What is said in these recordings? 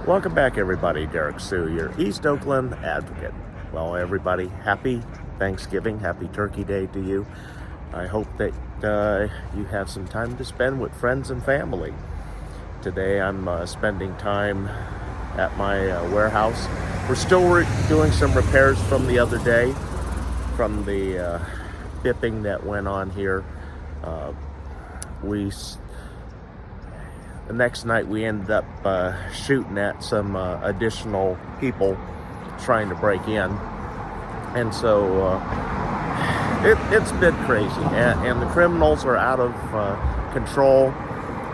Welcome back, everybody. Derrick Soo, your East Oakland advocate. Well, everybody, happy Thanksgiving, happy Turkey Day to you. I hope that you have some time to spend with friends and family. Today, I'm spending time at my warehouse. We're still doing some repairs from the other day, from the bipping that went on here. The next night we ended up shooting at some additional people trying to break in. And so it's been crazy. And the criminals are out of control.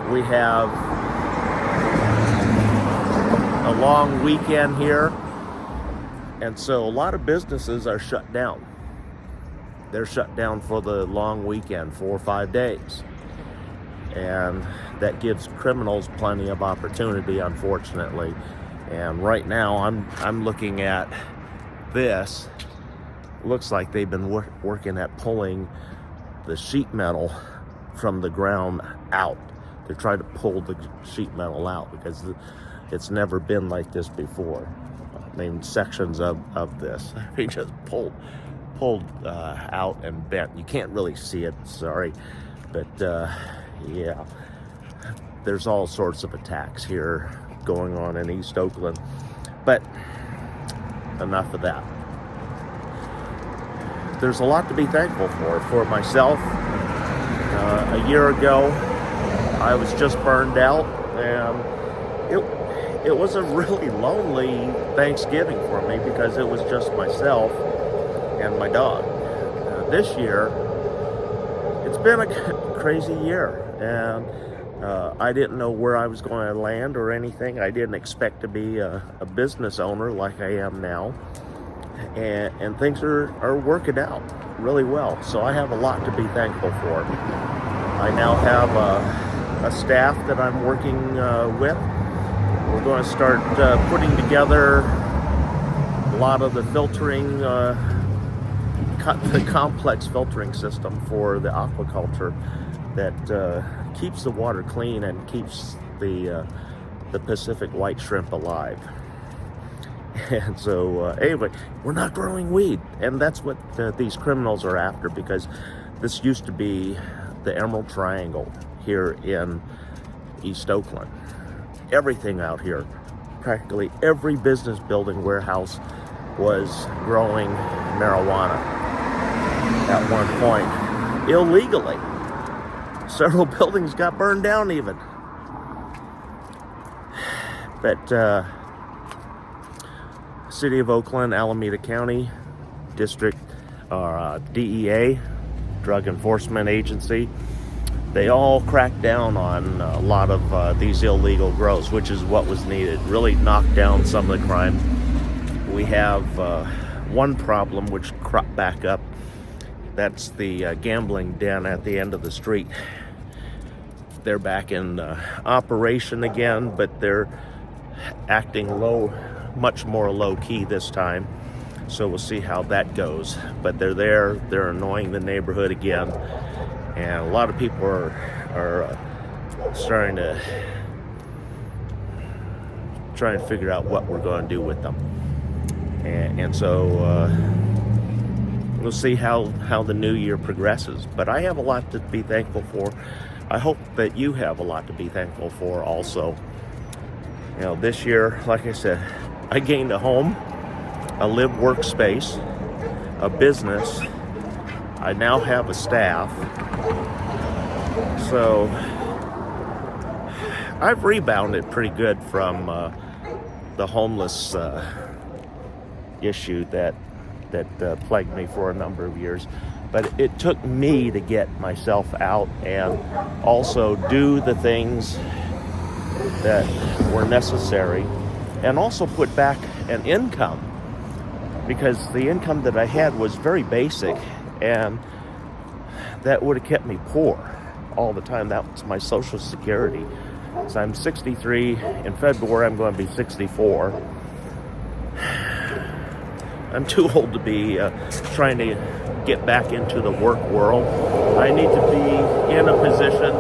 We have a long weekend here. And so a lot of businesses are shut down. They're shut down for the long weekend, 4 or 5 days. And that gives criminals plenty of opportunity, unfortunately. And right now, I'm looking at this. Looks like they've been working at pulling the sheet metal from the ground out. They're trying to pull the sheet metal out because it's never been like this before. I mean, sections of this, they just pulled out and bent. You can't really see it, sorry, but yeah, there's all sorts of attacks here going on in East Oakland, but enough of that. There's a lot to be thankful for myself. A year ago, I was just burned out, and it was a really lonely Thanksgiving for me because it was just myself and my dog. This year, it's been a crazy year, and I didn't know where I was going to land or anything. I didn't expect to be a business owner like I am now, and things are working out really well. So I have a lot to be thankful for. I now have a staff that I'm working with. We're going to start putting together a lot of the filtering, the complex filtering system for the aquaculture that keeps the water clean and keeps the Pacific white shrimp alive. And so anyway, we're not growing weed, and that's what these criminals are after, because this used to be the Emerald Triangle here in East Oakland. Everything out here, practically every business building, warehouse was growing marijuana at one point, illegally. Several buildings got burned down even. But City of Oakland, Alameda County District, DEA, Drug Enforcement Agency, they all cracked down on a lot of these illegal grows, which is what was needed. Really knocked down some of the crime. We have one problem which cropped back up. That's the gambling den at the end of the street. They're back in operation again, but they're acting much more low-key this time. So we'll see how that goes. But they're there, they're annoying the neighborhood again. And a lot of people are starting to try and figure out what we're going to do with them. And so we'll see how the new year progresses. But I have a lot to be thankful for. I hope that you have a lot to be thankful for also. You know, this year, like I said, I gained a home, a live workspace, a business. I now have a staff. So I've rebounded pretty good from the homeless issue that plagued me for a number of years. But it took me to get myself out and also do the things that were necessary, and also put back an income, because the income that I had was very basic, and that would have kept me poor all the time. That was my Social Security. So I'm 63. In February, I'm going to be 64. I'm too old to be trying to get back into the work world. I need to be in a position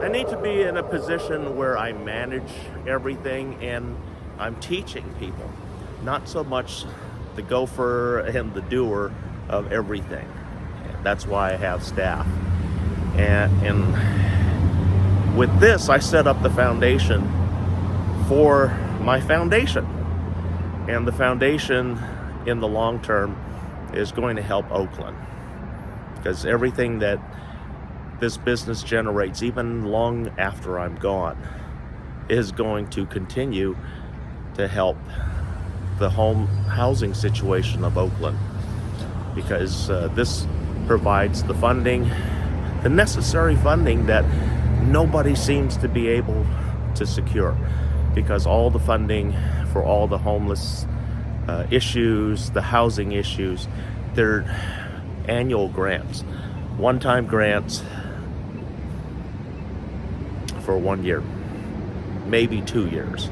I need to be in a position where I manage everything and I'm teaching people, not so much the gopher and the doer of everything. That's why I have staff. And with this, I set up the foundation for my foundation. And the foundation in the long term is going to help Oakland, because everything that this business generates, even long after I'm gone, is going to continue to help the housing situation of Oakland, because this provides the funding, the necessary funding that nobody seems to be able to secure, because all the funding for all the homeless issues, the housing issues, they're annual grants, one-time grants for 1 year, maybe 2 years,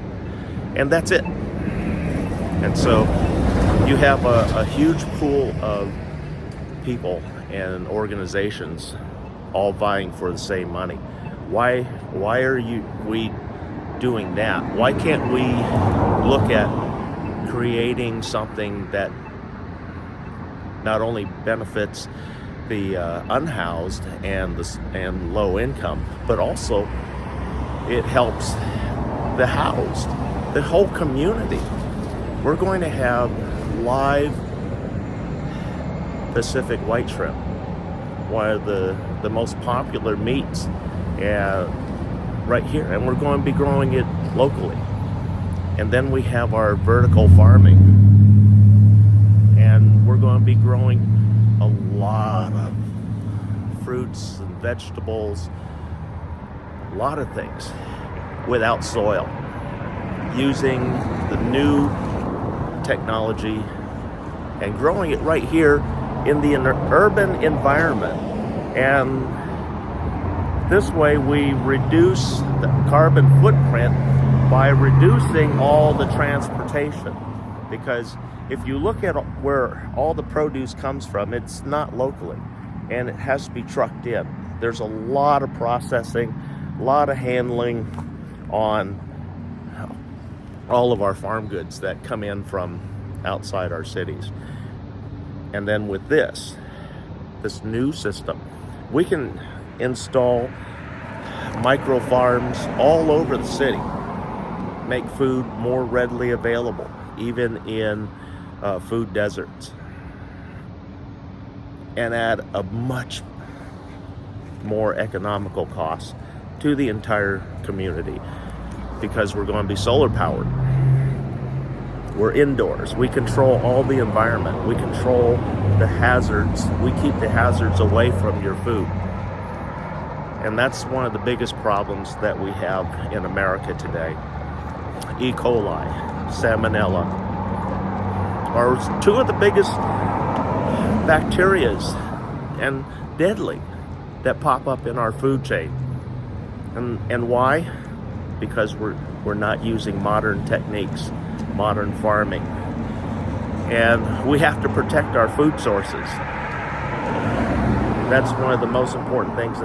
and that's it. And so you have a huge pool of people and organizations all vying for the same money. Why are we doing that? Why can't we look at creating something that not only benefits the unhoused and low income, but also it helps the housed, the whole community? We're going to have live Pacific white shrimp, one of the most popular meats right here, and we're going to be growing it locally. And then we have our vertical farming, and we're going to be growing a lot of fruits and vegetables, a lot of things without soil, using the new technology and growing it right here in the urban environment. And this way we reduce the carbon footprint by reducing all the transportation, because if you look at where all the produce comes from, it's not locally, and it has to be trucked in. There's a lot of processing, a lot of handling on all of our farm goods that come in from outside our cities. And then with this new system, we can install micro farms all over the city, make food more readily available, even in food deserts, and at a much more economical cost to the entire community, because we're going to be solar powered. We're indoors. We control all the environment. We control the hazards. We keep the hazards away from your food. And that's one of the biggest problems that we have in America today. E. coli, salmonella are two of the biggest bacterias and deadly that pop up in our food chain. And why? Because we're not using modern techniques, modern farming. And we have to protect our food sources. That's one of the most important things,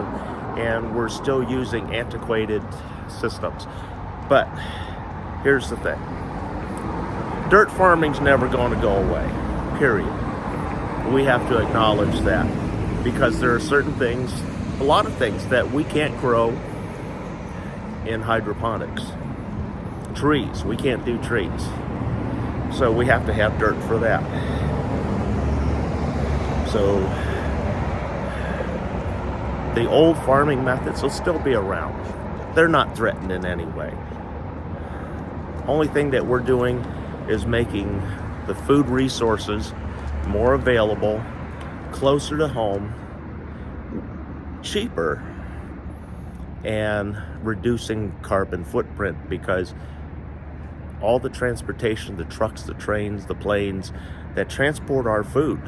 and we're still using antiquated systems. But here's the thing. Dirt farming's never going to go away, period. We have to acknowledge that, because there are certain things, a lot of things that we can't grow in hydroponics. Trees, we can't do trees. So we have to have dirt for that. So the old farming methods will still be around. They're not threatened in any way. Only thing that we're doing is making the food resources more available, closer to home, cheaper, and reducing carbon footprint, because all the transportation, the trucks, the trains, the planes that transport our food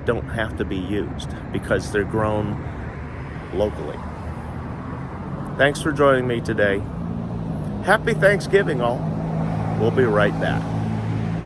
don't have to be used, because they're grown locally. Thanks for joining me today. Happy Thanksgiving, all. We'll be right back.